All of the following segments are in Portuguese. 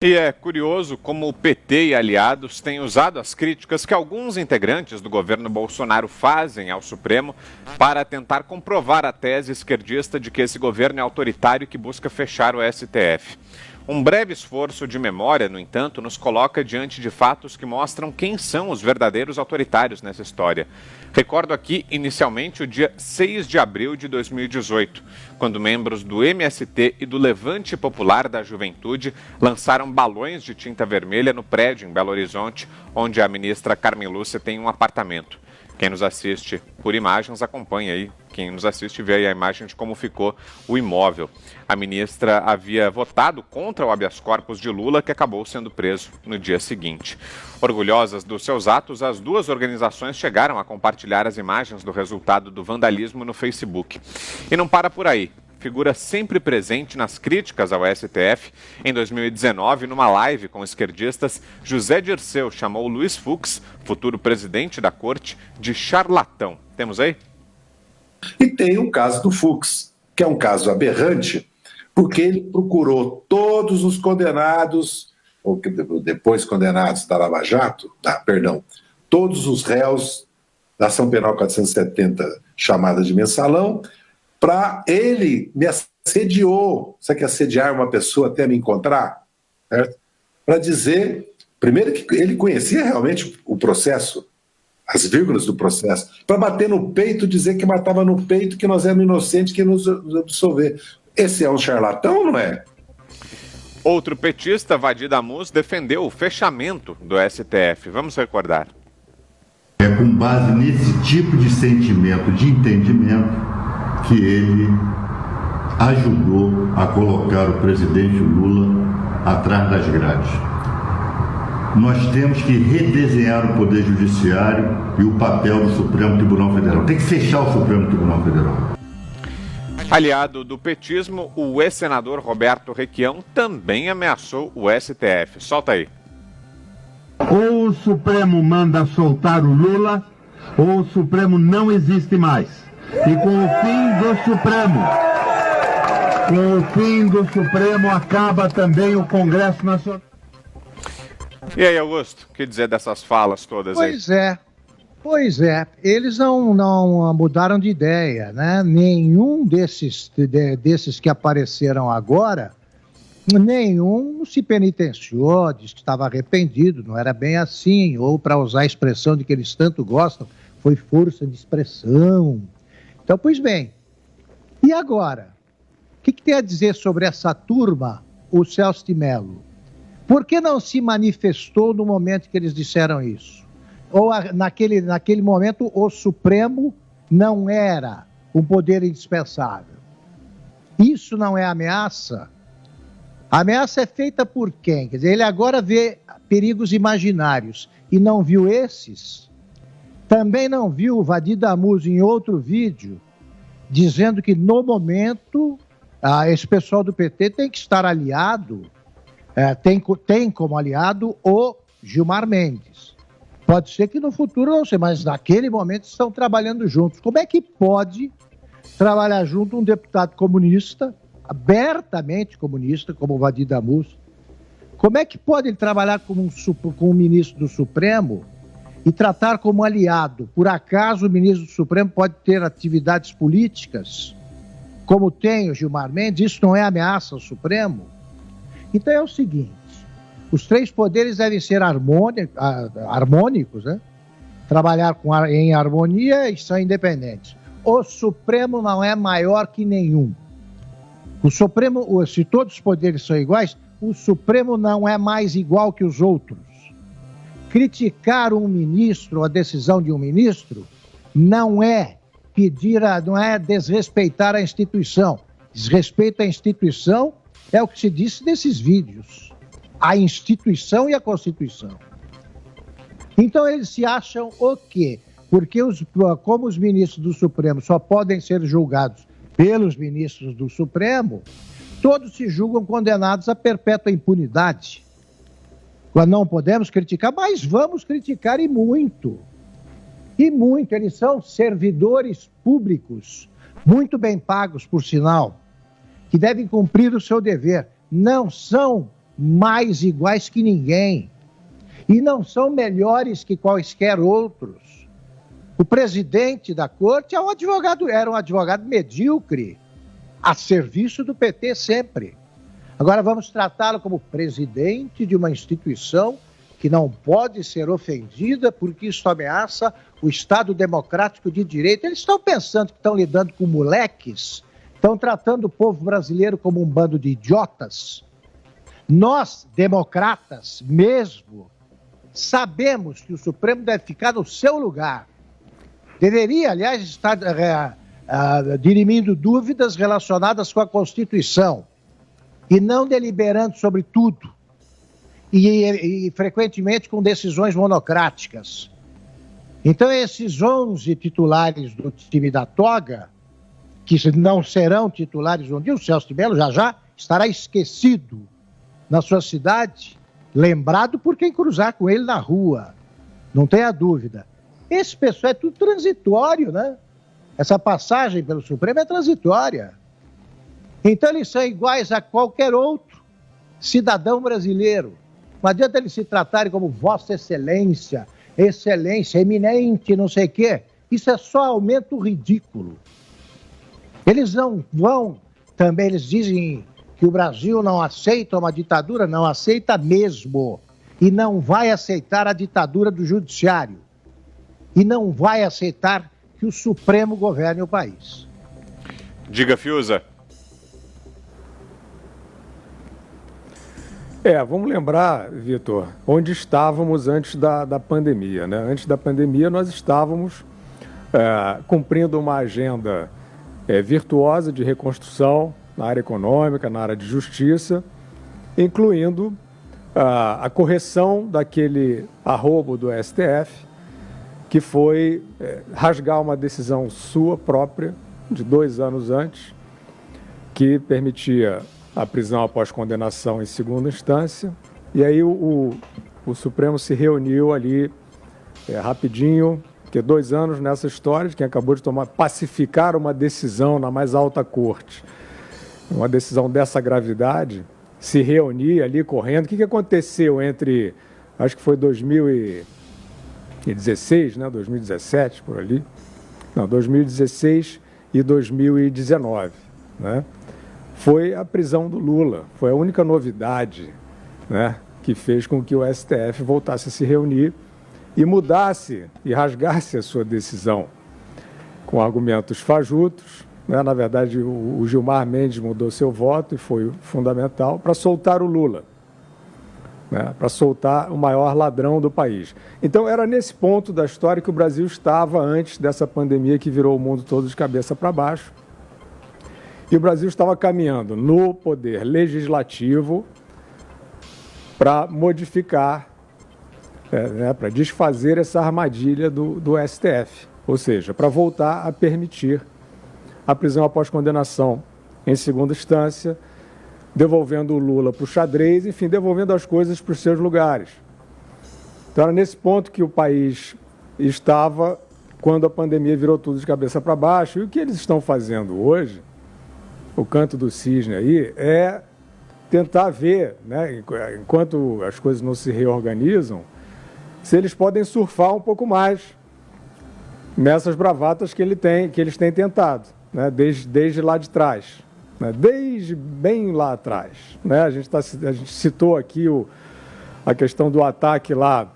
E é curioso como o PT e aliados têm usado as críticas que alguns integrantes do governo Bolsonaro fazem ao Supremo para tentar comprovar a tese esquerdista de que esse governo é autoritário e que busca fechar o STF. Um breve esforço de memória, no entanto, nos coloca diante de fatos que mostram quem são os verdadeiros autoritários nessa história. Recordo aqui, inicialmente, o dia 6 de abril de 2018, quando membros do MST e do Levante Popular da Juventude lançaram balões de tinta vermelha no prédio em Belo Horizonte, onde a ministra Carmen Lúcia tem um apartamento. Quem nos assiste por imagens acompanha aí. Quem nos assiste vê aí a imagem de como ficou o imóvel. A ministra havia votado contra o habeas corpus de Lula, que acabou sendo preso no dia seguinte. Orgulhosas dos seus atos, as duas organizações chegaram a compartilhar as imagens do resultado do vandalismo no Facebook. E não para por aí. Figura sempre presente nas críticas ao STF, em 2019, numa live com esquerdistas, José Dirceu chamou Luiz Fux, futuro presidente da corte, de charlatão. Temos aí? E tem o caso do Fux, que é um caso aberrante, porque ele procurou todos os condenados, ou depois condenados da Lava Jato, todos os réus da Ação Penal 470, chamada de mensalão, para ele me assediou. Você quer assediar uma pessoa até me encontrar? Para dizer, primeiro, que ele conhecia realmente o processo, as vírgulas do processo, para bater no peito, dizer que matava no peito, que nós éramos inocentes, que nos absolver. Esse é um charlatão, não é? Outro petista, Vadir Damus, defendeu o fechamento do STF. Vamos recordar. É com base nesse tipo de sentimento, de entendimento, que ele ajudou a colocar o presidente Lula atrás das grades. Nós temos que redesenhar o Poder Judiciário e o papel do Supremo Tribunal Federal. Tem que fechar o Supremo Tribunal Federal. Aliado do petismo, o ex-senador Roberto Requião também ameaçou o STF. Solta aí. Ou o Supremo manda soltar o Lula, ou o Supremo não existe mais. E com o fim do Supremo, acaba também o Congresso Nacional. E aí, Augusto, o que dizer dessas falas todas aí? Pois é, eles não mudaram de ideia, né? Nenhum desses que apareceram agora, nenhum se penitenciou, disse que estava arrependido, não era bem assim, ou, para usar a expressão de que eles tanto gostam, foi força de expressão. Então, pois bem, e agora? O que tem a dizer sobre essa turma, o Celso de Mello? Por que não se manifestou no momento que eles disseram isso? Ou naquele momento o Supremo não era um poder indispensável? Isso não é ameaça? A ameaça é feita por quem? Quer dizer, ele agora vê perigos imaginários e não viu esses? Também não viu o Vadir Damus em outro vídeo, dizendo que no momento esse pessoal do PT tem que estar aliado, tem como aliado o Gilmar Mendes. Pode ser que no futuro não sei, mas naquele momento estão trabalhando juntos. Como é que pode trabalhar junto um deputado comunista, abertamente comunista, como o Vadir Damus? Como é que pode ele trabalhar com um ministro do Supremo e tratar como aliado? Por acaso o ministro do Supremo pode ter atividades políticas, como tem o Gilmar Mendes? Isso não é ameaça ao Supremo? Então é o seguinte, os três poderes devem ser harmônicos, né? Trabalhar em harmonia e são independentes. O Supremo não é maior que nenhum. O Supremo, se todos os poderes são iguais, o Supremo não é mais igual que os outros. Criticar um ministro, a decisão de um ministro, não é desrespeitar a instituição. Desrespeito à instituição é o que se disse nesses vídeos. A instituição e a Constituição. Então eles se acham o quê? Porque como os ministros do Supremo só podem ser julgados pelos ministros do Supremo, todos se julgam condenados a perpétua impunidade. Não podemos criticar, mas vamos criticar e muito. E muito. Eles são servidores públicos, muito bem pagos, por sinal, que devem cumprir o seu dever. Não são mais iguais que ninguém e não são melhores que quaisquer outros. O presidente da corte era um advogado medíocre, a serviço do PT sempre. Agora vamos tratá-lo como presidente de uma instituição que não pode ser ofendida porque isso ameaça o Estado democrático de direito. Eles estão pensando que estão lidando com moleques, estão tratando o povo brasileiro como um bando de idiotas. Nós, democratas mesmo, sabemos que o Supremo deve ficar no seu lugar. Deveria, aliás, estar dirimindo dúvidas relacionadas com a Constituição e não deliberando sobre tudo e frequentemente com decisões monocráticas. Então, esses 11 titulares do time da toga, que não serão titulares um dia, o Celso de Mello já estará esquecido na sua cidade, lembrado por quem cruzar com ele na rua, não tenha dúvida. Esse pessoal é tudo transitório, né? Essa passagem pelo Supremo é transitória. Então eles são iguais a qualquer outro cidadão brasileiro. Não adianta eles se tratarem como Vossa Excelência, Excelência, Eminente, não sei o quê. Isso é só aumento ridículo. Eles não vão, também eles dizem que o Brasil não aceita uma ditadura, não aceita mesmo. E não vai aceitar a ditadura do judiciário. E não vai aceitar que o Supremo governe o país. Diga, Fiuza. Vamos lembrar, Vitor, onde estávamos antes da pandemia, né? Antes da pandemia, nós estávamos cumprindo uma agenda virtuosa de reconstrução na área econômica, na área de justiça, incluindo a correção daquele arrobo do STF, que foi rasgar uma decisão sua própria, de 2 anos antes, que permitia a prisão após condenação em segunda instância. E aí o Supremo se reuniu ali rapidinho, porque 2 anos nessa história de quem acabou de pacificar uma decisão na mais alta corte, uma decisão dessa gravidade, se reunir ali correndo. O que aconteceu entre, acho que foi 2016, né, 2017, por ali, não, 2016 e 2019, né? Foi a prisão do Lula. Foi a única novidade, né, que fez com que o STF voltasse a se reunir e mudasse e rasgasse a sua decisão com argumentos fajutos, né? Na verdade, o Gilmar Mendes mudou seu voto e foi fundamental para soltar o Lula, né, para soltar o maior ladrão do país. Então, era nesse ponto da história que o Brasil estava antes dessa pandemia que virou o mundo todo de cabeça para baixo. E o Brasil estava caminhando no poder legislativo para modificar, para desfazer essa armadilha do STF, ou seja, para voltar a permitir a prisão após condenação em segunda instância, devolvendo o Lula para o xadrez, enfim, devolvendo as coisas para os seus lugares. Então, era nesse ponto que o país estava quando a pandemia virou tudo de cabeça para baixo. E o que eles estão fazendo hoje, o canto do cisne aí, é tentar ver, né, enquanto as coisas não se reorganizam, se eles podem surfar um pouco mais nessas bravatas que eles têm tentado, né, desde lá de trás, né, desde bem lá atrás, né? A gente citou aqui a questão do ataque lá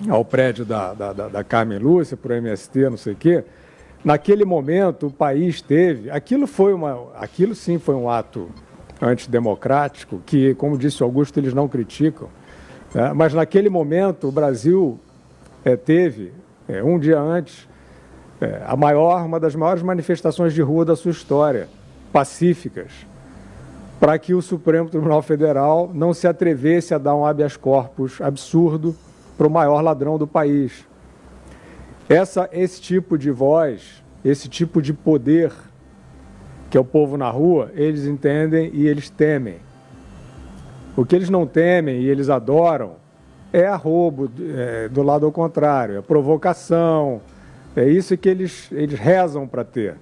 ao prédio da Carmen Lúcia, por MST, não sei o quê. Naquele momento, o país teve... Aquilo sim foi um ato antidemocrático, que, como disse o Augusto, eles não criticam, né? Mas naquele momento, o Brasil teve, um dia antes, uma das maiores manifestações de rua da sua história, pacíficas, para que o Supremo Tribunal Federal não se atrevesse a dar um habeas corpus absurdo para o maior ladrão do país. Esse tipo de voz, esse tipo de poder, que é o povo na rua, eles entendem e eles temem. O que eles não temem e eles adoram é arrobo do lado ao contrário, é provocação, é isso que eles rezam para ter,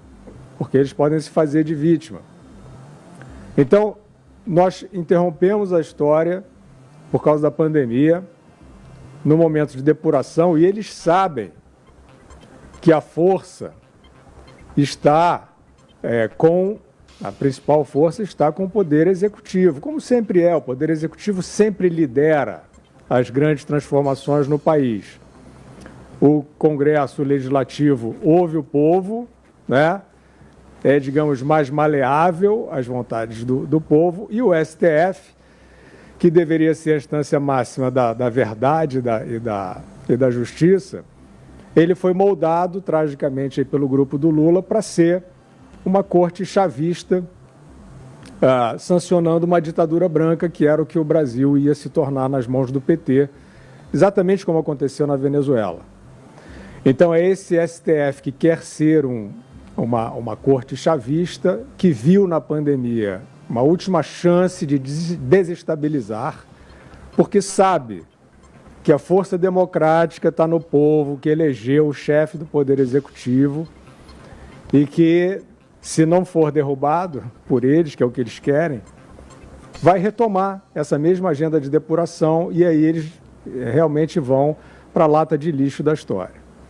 porque eles podem se fazer de vítima. Então, nós interrompemos a história por causa da pandemia, no momento de depuração, e eles sabem que a força está a principal força está com o Poder Executivo, como sempre é. O Poder Executivo sempre lidera as grandes transformações no país. O Congresso Legislativo ouve o povo, né? É, digamos, mais maleável às vontades do povo, e o STF, que deveria ser a instância máxima da verdade e da justiça, ele foi moldado tragicamente pelo grupo do Lula para ser uma corte chavista, sancionando uma ditadura branca, que era o que o Brasil ia se tornar nas mãos do PT, exatamente como aconteceu na Venezuela. Então é esse STF que quer ser uma corte chavista, que viu na pandemia uma última chance de desestabilizar, porque sabe que a força democrática está no povo, que elegeu o chefe do Poder Executivo e que, se não for derrubado por eles, que é o que eles querem, vai retomar essa mesma agenda de depuração, e aí eles realmente vão para a lata de lixo da história.